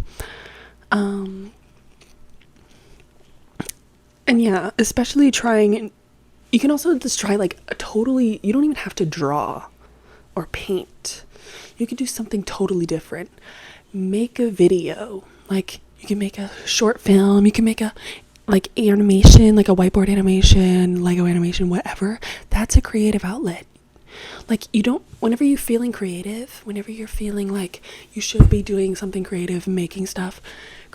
And yeah, especially trying. You can also just try like a totally. You don't even have to draw or paint. You could do something totally different. Make a video. Like you can make a short film. You can make a like animation, like a whiteboard animation, Lego animation, whatever. That's a creative outlet. Like whenever you're feeling creative, whenever you're feeling like you should be doing something creative, making stuff,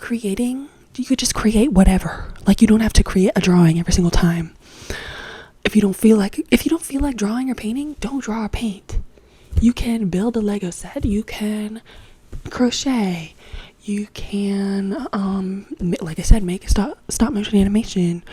you could just create whatever. Like you don't have to create a drawing every single time. If you don't feel like drawing or painting, don't draw or paint. You can build a Lego set, you can crochet, you can like I said, make a stop motion animation.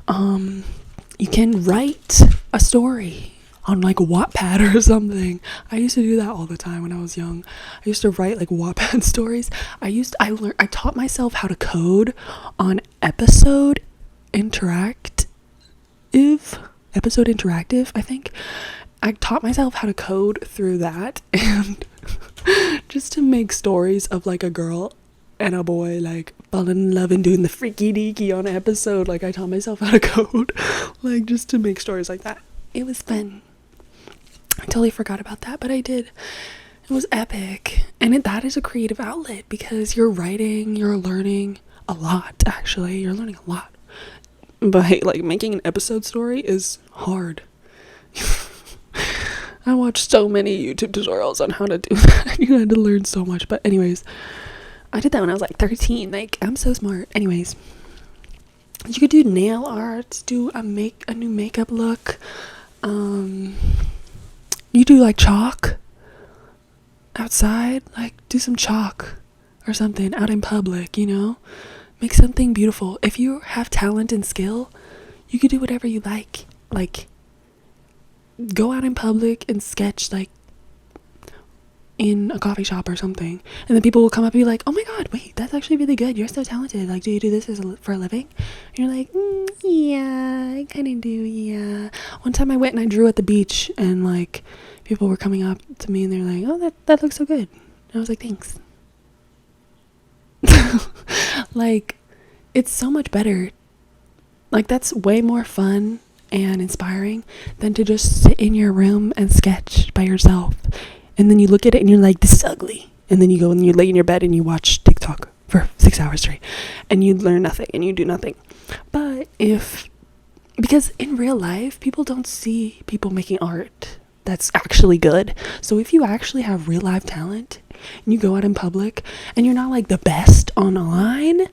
You can write a story on like Wattpad or something. I used to do that all the time when I was young. I used to write like Wattpad stories. I taught myself how to code on Episode Interactive, I think. I taught myself how to code through that, and just to make stories of like a girl and a boy like falling in love and doing the freaky deaky on an episode. Like I taught myself how to code, like just to make stories like that. It was fun. I totally forgot about that, but I did. It was epic. And that is a creative outlet because you're writing, you're learning a lot, actually. You're learning a lot. But like making an episode story is hard. I watched so many YouTube tutorials on how to do that. You had to learn so much. But anyways, I did that when I was like 13. Like, I'm so smart. Anyways, you could do nail art, do a new makeup look. You do like chalk outside, like do some chalk or something out in public, make something beautiful. If you have talent and skill, you could do whatever you like go out in public and sketch like in a coffee shop or something, and then people will come up and be like, oh my god, wait, that's actually really good, you're so talented, like, do you do this for a living? And you're like, yeah, I kind of do, yeah. One time I went and I drew at the beach, and like people were coming up to me and they're like, oh, that looks so good, and I was like, thanks. Like, it's so much better, like that's way more fun and inspiring than to just sit in your room and sketch by yourself. And then you look at it and you're like, this is ugly. And then you go and you lay in your bed and you watch TikTok for 6 hours straight. And you learn nothing and you do nothing. But if because in real life, people don't see people making art that's actually good. So if you actually have real life talent and you go out in public and you're not like the best online,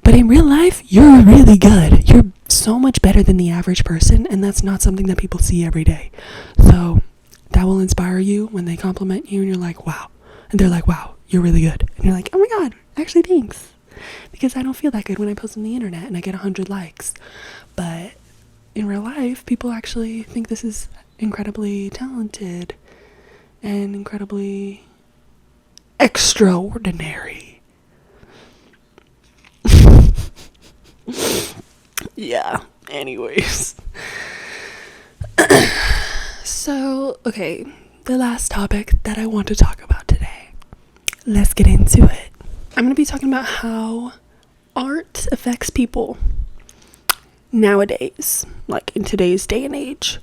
but in real life, you're really good. You're so much better than the average person, and that's not something that people see every day. So that will inspire you when they compliment you and you're like, wow. And they're like, wow, you're really good. And you're like, oh my God, actually, thanks. Because I don't feel that good when I post on the internet and I get 100 likes. But in real life, people actually think this is incredibly talented and incredibly extraordinary. Yeah, anyways. So, okay, the last topic that I want to talk about today. Let's get into it. I'm going to be talking about how art affects people nowadays, like in today's day and age.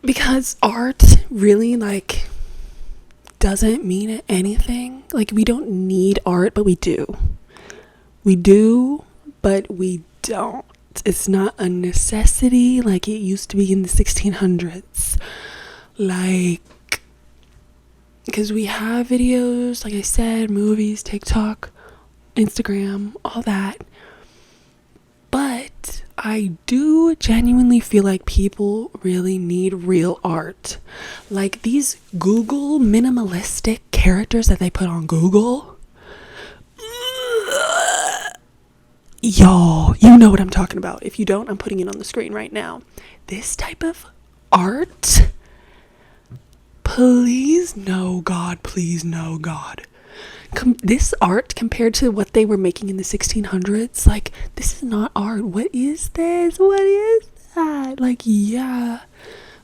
Because art really, like, doesn't mean anything. Like, we don't need art, but we do. We do, but we don't. It's not a necessity like it used to be in the 1600s. Like, because we have videos, like I said, movies, TikTok, Instagram, all that. But I do genuinely feel like people really need real art. Like these Google minimalistic characters that they put on Google. Y'all, you know what I'm talking about. If you don't, I'm putting it on the screen right now. This type of art, please no God, please no God. This art compared to what they were making in the 1600s, like, this is not art. What is this? What is that? Like, yeah,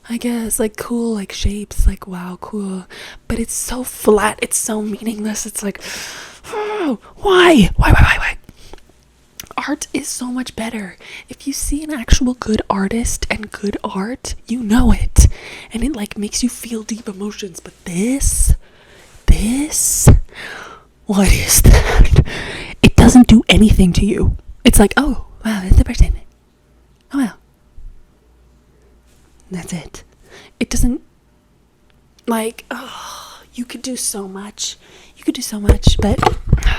I guess, like, cool, like, shapes, like, wow, cool. But it's so flat. It's so meaningless. It's like, oh, why? Art is so much better. If you see an actual good artist and good art, you know it. And it, like, makes you feel deep emotions. But this, what is that? It doesn't do anything to you. It's like, oh, wow, that's the person. Oh, wow. That's it. It doesn't, like, oh, you could do so much. But,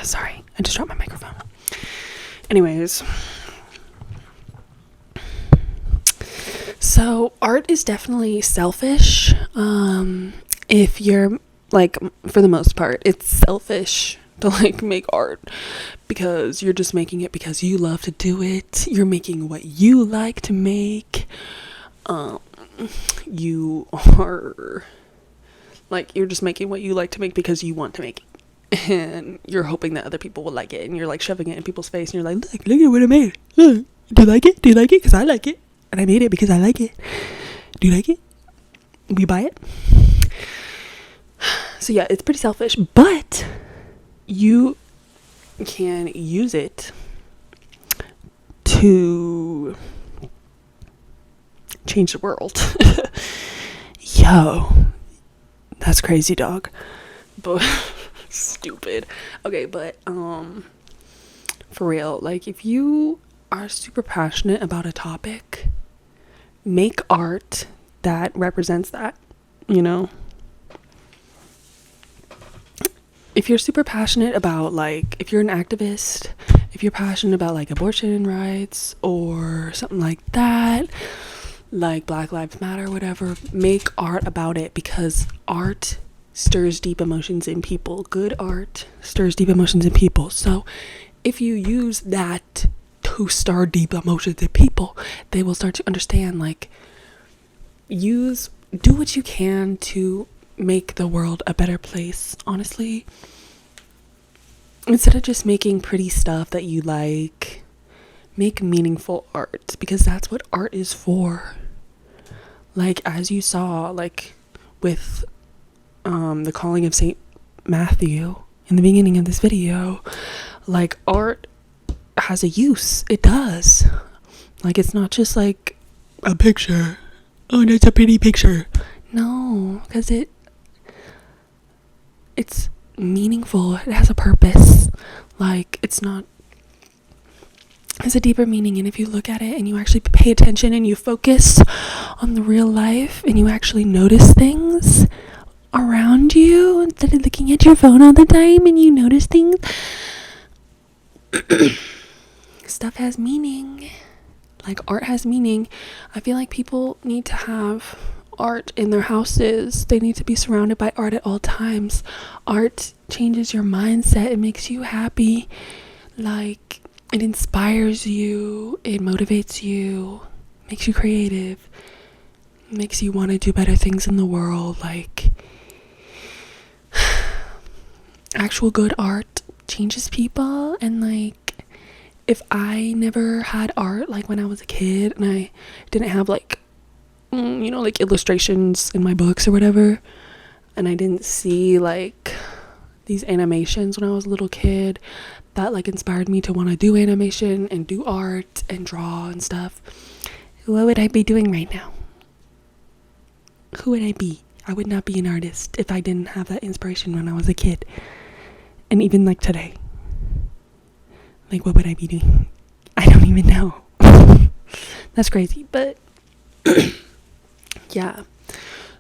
sorry, I just dropped my microphone. Anyways, so art is definitely selfish. If you're, like, for the most part, it's selfish to, like, make art because you're just making it because you love to do it. You're making what you like to make. You are, like, you're just making what you like to make because you want to make it. And you're hoping that other people will like it, and you're, like, shoving it in people's face, and you're like, look at what I made. Look, do you like it? Because I like it, and I made it because I like it. Do you like it? Will you buy it? So yeah, it's pretty selfish, but you can use it to change the world. Yo, that's crazy, dog. But stupid. Okay, but for real, like, if you are super passionate about a topic, make art that represents that, you know? If you're super passionate about, like, if you're an activist, if you're passionate about, like, abortion rights or something like that, like Black Lives Matter, whatever, make art about it, because art stirs deep emotions in people. Good art stirs deep emotions in people. So if you use that to stir deep emotions in people, they will start to understand, like, do what you can to make the world a better place, honestly. Instead of just making pretty stuff that you like, make meaningful art, because that's what art is for. Like, as you saw, like, with the calling of Saint Matthew in the beginning of this video, like, art has a use. It does. Like, it's not just like a picture. Oh, that's a pretty picture. No, because it's meaningful. It has a purpose. Like, it's has a deeper meaning, and if you look at it and you actually pay attention and you focus on the real life and you actually notice things around you instead of looking at your phone all the time and you notice things, stuff has meaning. Like, art has meaning. I feel like people need to have art in their houses. They need to be surrounded by art at all times. Art changes your mindset. It makes you happy. Like, it inspires you. It motivates you. Makes you creative. Makes you want to do better things in the world. Like, actual good art changes people. And like, if I never had art, like when I was a kid, and I didn't have like, like illustrations in my books or whatever, and I didn't see like these animations when I was a little kid that like inspired me to want to do animation and do art and draw and stuff, what would I be doing right now? Who would I be? I would not be an artist if I didn't have that inspiration when I was a kid. And even like today. Like, what would I be doing? I don't even know. That's crazy. But yeah.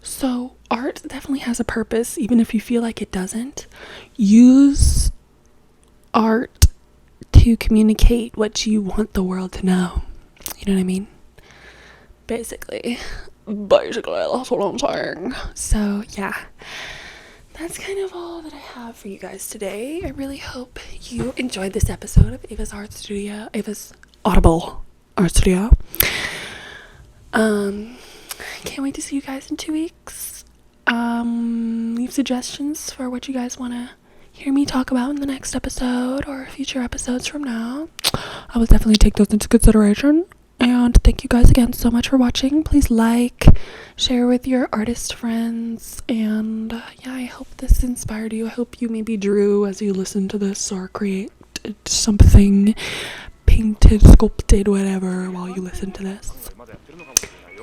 So art definitely has a purpose, even if you feel like it doesn't. Use art to communicate what you want the world to know. You know what I mean? Basically, that's what I'm saying. So yeah, that's kind of all that I have for you guys today. I really hope you enjoyed this episode of Ava's Art Studio, Ava's Audible Art Studio. Can't wait to see you guys in 2 weeks. Leave suggestions for what you guys want to hear me talk about in the next episode or future episodes from now. I will definitely take those into consideration. And thank you guys again so much for watching. Please like, share with your artist friends, and yeah, I hope this inspired you. I hope you maybe drew as you listened to this, or created something, painted, sculpted, whatever, while you listen to this.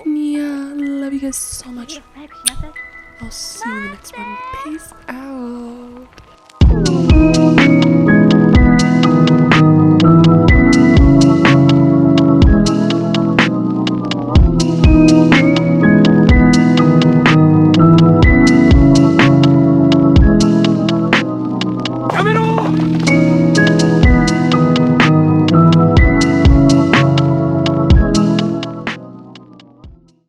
Yeah, love you guys so much. I'll see you in the next one. Peace out.